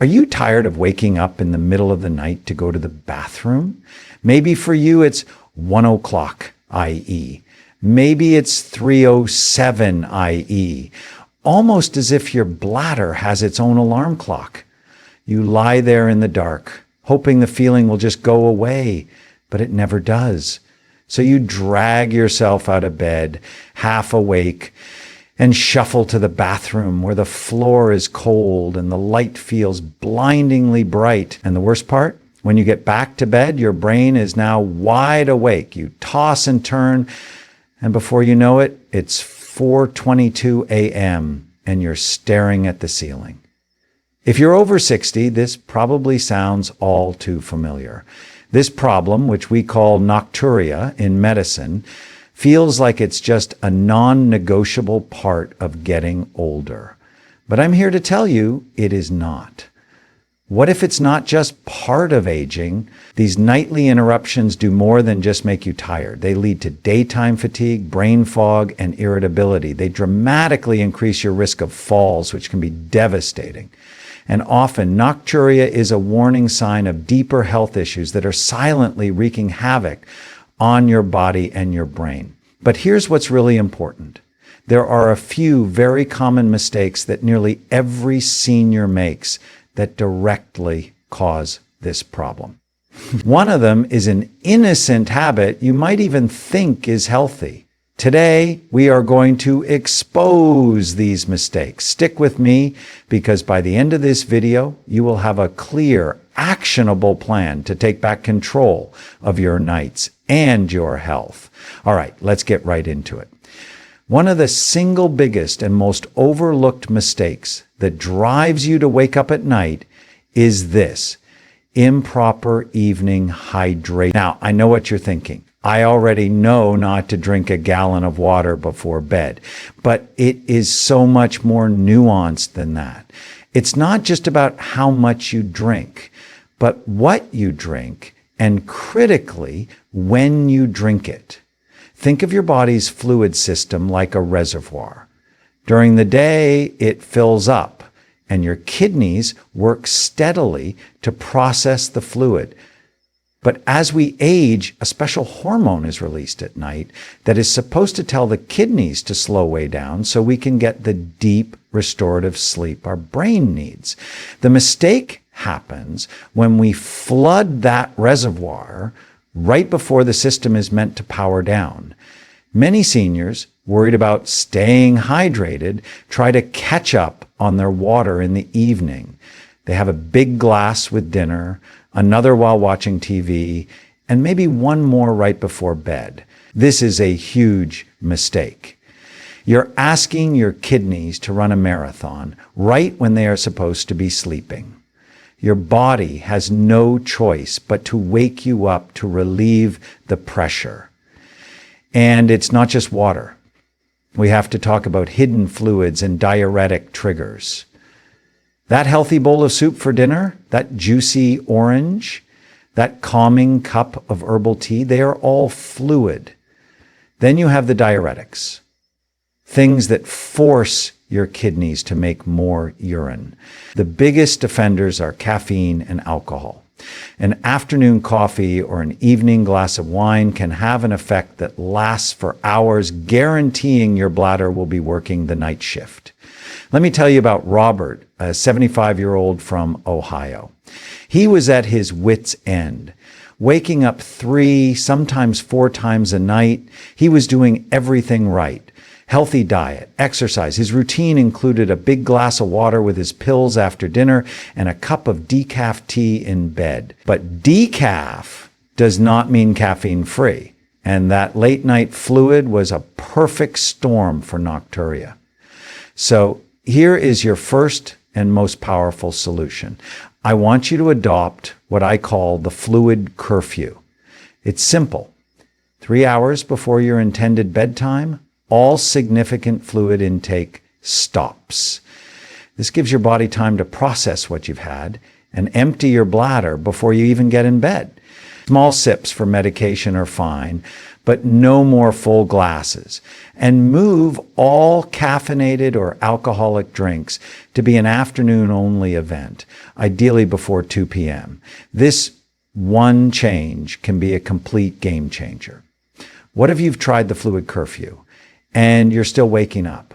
Are you tired of waking up in the middle of the night to go to the bathroom? Maybe for you it's 1 o'clock, i.e. Maybe it's 3:07, i.e. Almost as if your bladder has its own alarm clock. You lie there in the dark, hoping the feeling will just go away, but it never does. So you drag yourself out of bed, half awake, and shuffle to the bathroom where the floor is cold and the light feels blindingly bright. And the worst part? When you get back to bed, your brain is now wide awake. You toss and turn, and before you know it, it's 4:22 a.m. and you're staring at the ceiling. If you're over 60, this probably sounds all too familiar. This problem, which we call nocturia in medicine, feels like it's just a non-negotiable part of getting older. But I'm here to tell you it is not. What if it's not just part of aging? These nightly interruptions do more than just make you tired. They lead to daytime fatigue, brain fog, and irritability. They dramatically increase your risk of falls, which can be devastating. And often, nocturia is a warning sign of deeper health issues that are silently wreaking havoc on your body and your brain. But here's what's really important. There are a few very common mistakes that nearly every senior makes that directly cause this problem. One of them is an innocent habit you might even think is healthy. Today, we are going to expose these mistakes. Stick with me, because by the end of this video, you will have a clear, actionable plan to take back control of your nights and your health. All right, let's get right into it. One of the single biggest and most overlooked mistakes that drives you to wake up at night is this: improper evening hydration. Now, I know what you're thinking. I already know not to drink a gallon of water before bed, but it is so much more nuanced than that. It's not just about how much you drink, but what you drink, and critically, when you drink it. Think of your body's fluid system like a reservoir. During the day, it fills up, and your kidneys work steadily to process the fluid. But as we age, a special hormone is released at night that is supposed to tell the kidneys to slow way down so we can get the deep restorative sleep our brain needs. The mistake happens when we flood that reservoir right before the system is meant to power down. Many seniors, worried about staying hydrated, try to catch up on their water in the evening. They have a big glass with dinner, another while watching TV, and maybe one more right before bed. This is a huge mistake. You're asking your kidneys to run a marathon right when they are supposed to be sleeping. Your body has no choice but to wake you up to relieve the pressure. And it's not just water. We have to talk about hidden fluids and diuretic triggers. That healthy bowl of soup for dinner, that juicy orange, that calming cup of herbal tea, they are all fluid. Then you have the diuretics, things that force your kidneys to make more urine. The biggest offenders are caffeine and alcohol. An afternoon coffee or an evening glass of wine can have an effect that lasts for hours, guaranteeing your bladder will be working the night shift. Let me tell you about Robert, a 75-year-old from Ohio. He was at his wit's end, waking up 3, sometimes 4 times a night. He was doing everything right. Healthy diet, exercise. His routine included a big glass of water with his pills after dinner and a cup of decaf tea in bed. But decaf does not mean caffeine-free, and that late-night fluid was a perfect storm for nocturia. So here is your first and most powerful solution. I want you to adopt what I call the fluid curfew. It's simple. 3 hours before your intended bedtime, all significant fluid intake stops. This gives your body time to process what you've had and empty your bladder before you even get in bed. Small sips for medication are fine, but no more full glasses. And move all caffeinated or alcoholic drinks to be an afternoon-only event, ideally before 2 p.m. This one change can be a complete game changer. What if you've tried the fluid curfew and you're still waking up?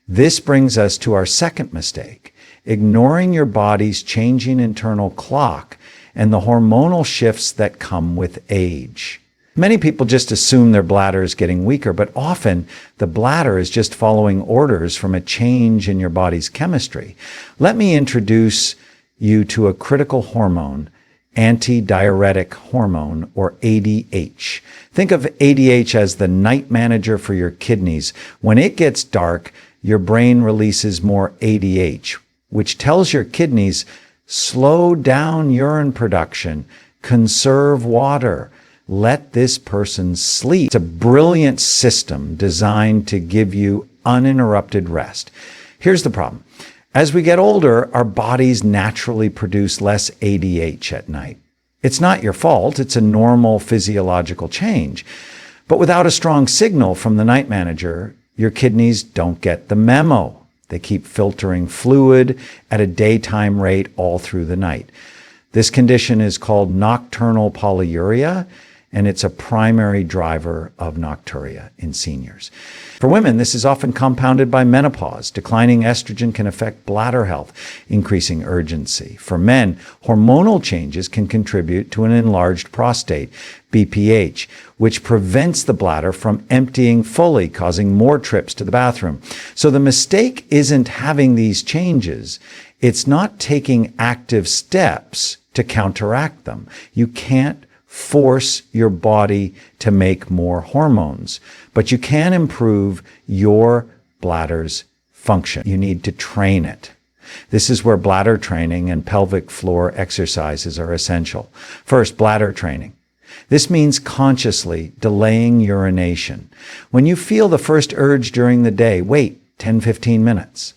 This brings us to our second mistake, ignoring your body's changing internal clock and the hormonal shifts that come with age. Many people just assume their bladder is getting weaker, but often the bladder is just following orders from a change in your body's chemistry. Let me introduce you to a critical hormone, antidiuretic hormone, or ADH. Think of ADH as the night manager for your kidneys. When it gets dark, your brain releases more ADH, which tells your kidneys, slow down urine production, conserve water, let this person sleep. It's a brilliant system designed to give you uninterrupted rest. Here's the problem. As we get older, our bodies naturally produce less ADH at night. It's not your fault. It's a normal physiological change. But without a strong signal from the night manager, your kidneys don't get the memo. They keep filtering fluid at a daytime rate all through the night. This condition is called nocturnal polyuria, and it's a primary driver of nocturia in seniors. For women, this is often compounded by menopause. Declining estrogen can affect bladder health, increasing urgency. For men, hormonal changes can contribute to an enlarged prostate, BPH, which prevents the bladder from emptying fully, causing more trips to the bathroom. So the mistake isn't having these changes. It's not taking active steps to counteract them. You can't force your body to make more hormones, but you can improve your bladder's function. You need to train it. This is where bladder training and pelvic floor exercises are essential. First, bladder training. This means consciously delaying urination. When you feel the first urge during the day, wait 10-15 minutes.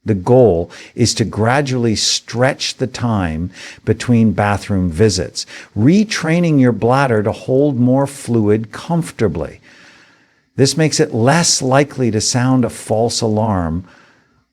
The goal is to gradually stretch the time between bathroom visits, retraining your bladder to hold more fluid comfortably. This makes it less likely to sound a false alarm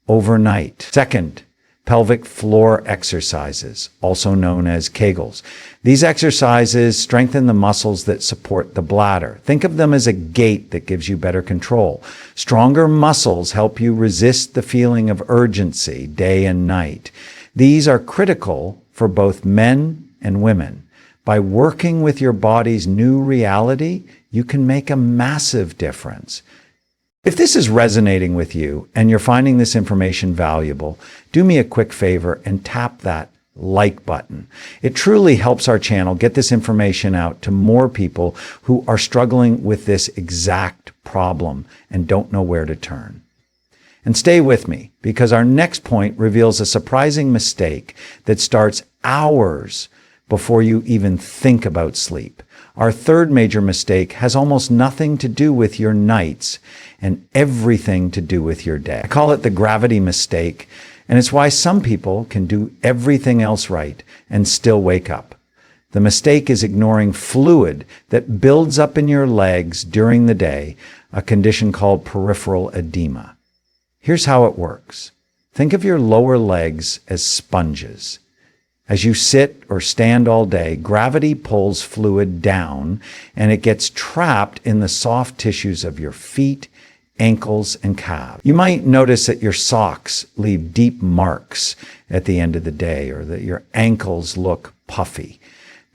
overnight. Second, pelvic floor exercises, also known as Kegels. These exercises strengthen the muscles that support the bladder. Think of them as a gate that gives you better control. Stronger muscles help you resist the feeling of urgency day and night. These are critical for both men and women. By working with your body's new reality, you can make a massive difference. If this is resonating with you and you're finding this information valuable, do me a quick favor and tap that like button. It truly helps our channel get this information out to more people who are struggling with this exact problem and don't know where to turn. And stay with me, because our next point reveals a surprising mistake that starts hours before you even think about sleep. Our third major mistake has almost nothing to do with your nights and everything to do with your day. I call it the gravity mistake, and it's why some people can do everything else right and still wake up. The mistake is ignoring fluid that builds up in your legs during the day, a condition called peripheral edema. Here's how it works. Think of your lower legs as sponges. As you sit or stand all day, gravity pulls fluid down and it gets trapped in the soft tissues of your feet, ankles, and calves. You might notice that your socks leave deep marks at the end of the day, or that your ankles look puffy.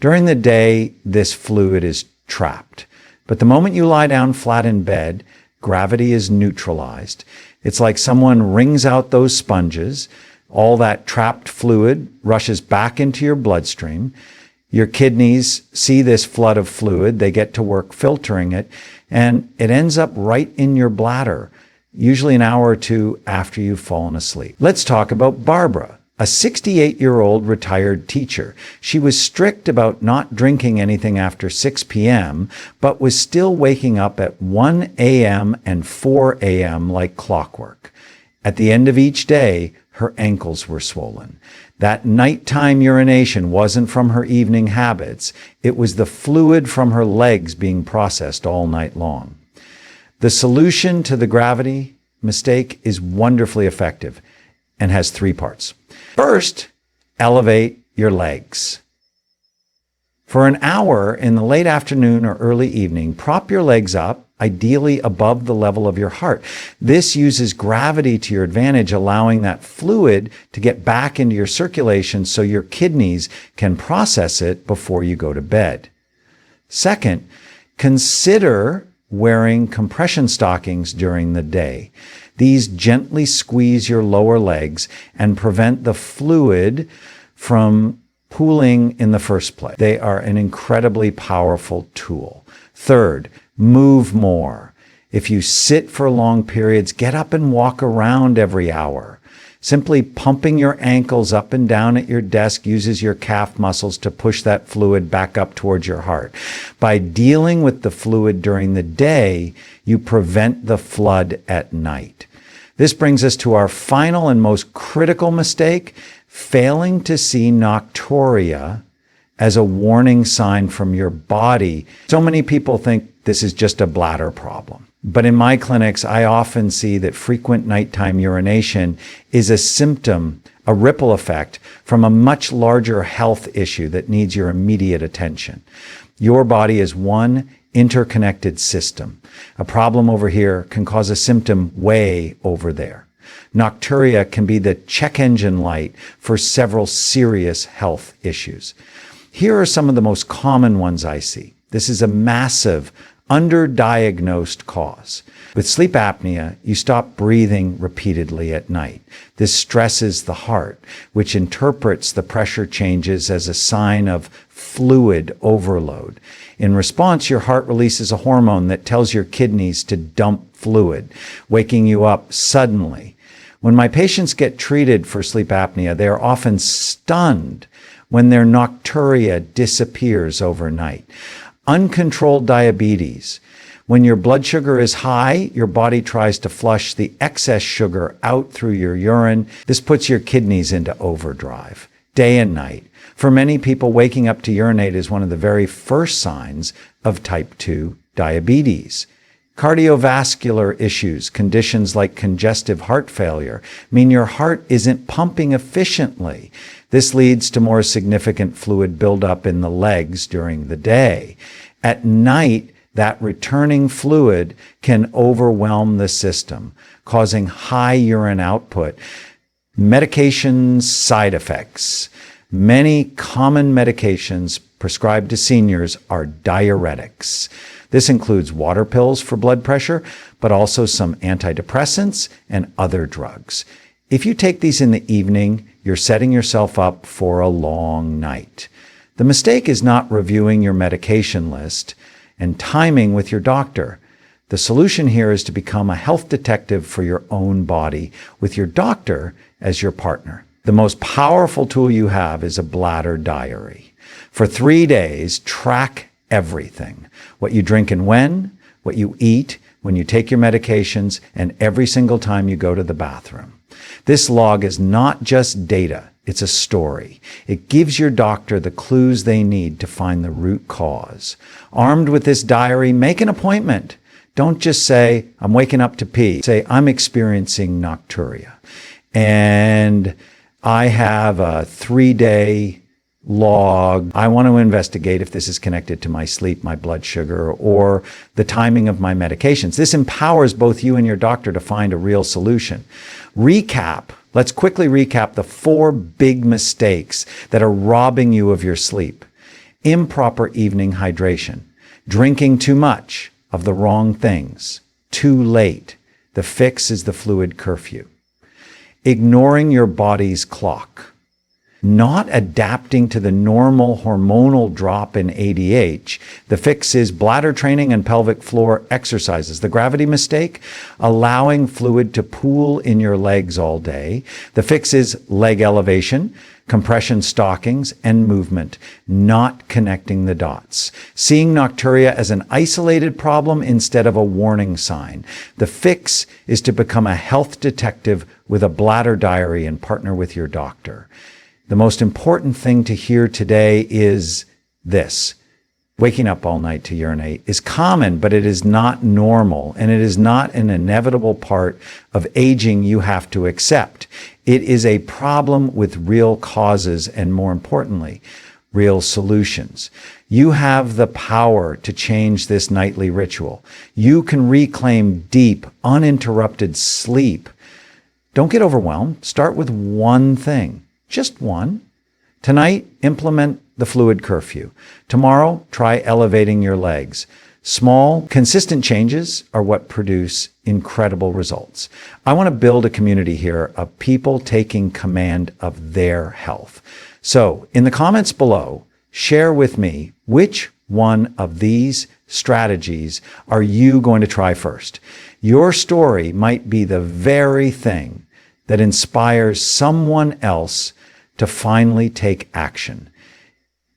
During the day, this fluid is trapped. But the moment you lie down flat in bed, gravity is neutralized. It's like someone wrings out those sponges. All that trapped fluid rushes back into your bloodstream. Your kidneys see this flood of fluid. They get to work filtering it, and it ends up right in your bladder, usually an hour or two after you've fallen asleep. Let's talk about Barbara, a 68-year-old retired teacher. She was strict about not drinking anything after 6 p.m., but was still waking up at 1 a.m. and 4 a.m. like clockwork. At the end of each day, her ankles were swollen. That nighttime urination wasn't from her evening habits. It was the fluid from her legs being processed all night long. The solution to the gravity mistake is wonderfully effective and has 3 parts. First, elevate your legs. For an hour in the late afternoon or early evening, prop your legs up, ideally above the level of your heart. This uses gravity to your advantage, allowing that fluid to get back into your circulation so your kidneys can process it before you go to bed. Second, consider wearing compression stockings during the day. These gently squeeze your lower legs and prevent the fluid from pooling in the first place. They are an incredibly powerful tool. Third, move more. If you sit for long periods, get up and walk around every hour. Simply pumping your ankles up and down at your desk uses your calf muscles to push that fluid back up towards your heart. By dealing with the fluid during the day, you prevent the flood at night. This brings us to our final and most critical mistake, failing to see nocturia as a warning sign from your body. So many people think this is just a bladder problem. But in my clinics, I often see that frequent nighttime urination is a symptom, a ripple effect from a much larger health issue that needs your immediate attention. Your body is one interconnected system. A problem over here can cause a symptom way over there. Nocturia can be the check engine light for several serious health issues. Here are some of the most common ones I see. This is a massive, underdiagnosed cause. With sleep apnea, you stop breathing repeatedly at night. This stresses the heart, which interprets the pressure changes as a sign of fluid overload. In response, your heart releases a hormone that tells your kidneys to dump fluid, waking you up suddenly. When my patients get treated for sleep apnea, they are often stunned when their nocturia disappears overnight. Uncontrolled diabetes. When your blood sugar is high, your body tries to flush the excess sugar out through your urine. This puts your kidneys into overdrive, day and night. For many people, waking up to urinate is one of the very first signs of type 2 diabetes. Cardiovascular issues, conditions like congestive heart failure, mean your heart isn't pumping efficiently. This leads to more significant fluid buildup in the legs during the day. At night, that returning fluid can overwhelm the system, causing high urine output. Medication side effects. Many common medications prescribed to seniors are diuretics. This includes water pills for blood pressure, but also some antidepressants and other drugs. If you take these in the evening, you're setting yourself up for a long night. The mistake is not reviewing your medication list and timing with your doctor. The solution here is to become a health detective for your own body with your doctor as your partner. The most powerful tool you have is a bladder diary. For 3 days, track everything. What you drink and when, what you eat, when you take your medications, and every single time you go to the bathroom. This log is not just data, it's a story. It gives your doctor the clues they need to find the root cause. Armed with this diary, make an appointment. Don't just say, I'm waking up to pee. Say, I'm experiencing nocturia. And I have a 3-day log. I want to investigate if this is connected to my sleep, my blood sugar, or the timing of my medications. This empowers both you and your doctor to find a real solution. Let's quickly recap the 4 big mistakes that are robbing you of your sleep. Improper evening hydration, drinking too much of the wrong things, too late. The fix is the fluid curfew. Ignoring your body's clock. Not adapting to the normal hormonal drop in ADH. The fix is bladder training and pelvic floor exercises. The gravity mistake, allowing fluid to pool in your legs all day. The fix is leg elevation. compression stockings, and movement, not connecting the dots. Seeing nocturia as an isolated problem instead of a warning sign. The fix is to become a health detective with a bladder diary and partner with your doctor. The most important thing to hear today is this. Waking up all night to urinate is common, but it is not normal, and it is not an inevitable part of aging you have to accept. It is a problem with real causes and, more importantly, real solutions. You have the power to change this nightly ritual. You can reclaim deep, uninterrupted sleep. Don't get overwhelmed. Start with one thing, just one. Tonight, implement the fluid curfew. Tomorrow, try elevating your legs. Small, consistent changes are what produce incredible results. I want to build a community here of people taking command of their health. So, in the comments below, share with me which one of these strategies are you going to try first. Your story might be the very thing that inspires someone else to finally take action.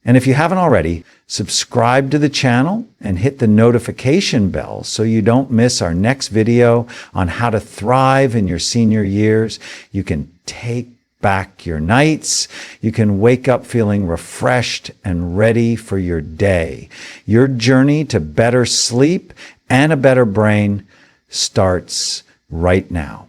And if you haven't already, subscribe to the channel and hit the notification bell so you don't miss our next video on how to thrive in your senior years. You can take back your nights. You can wake up feeling refreshed and ready for your day. Your journey to better sleep and a better brain starts right now.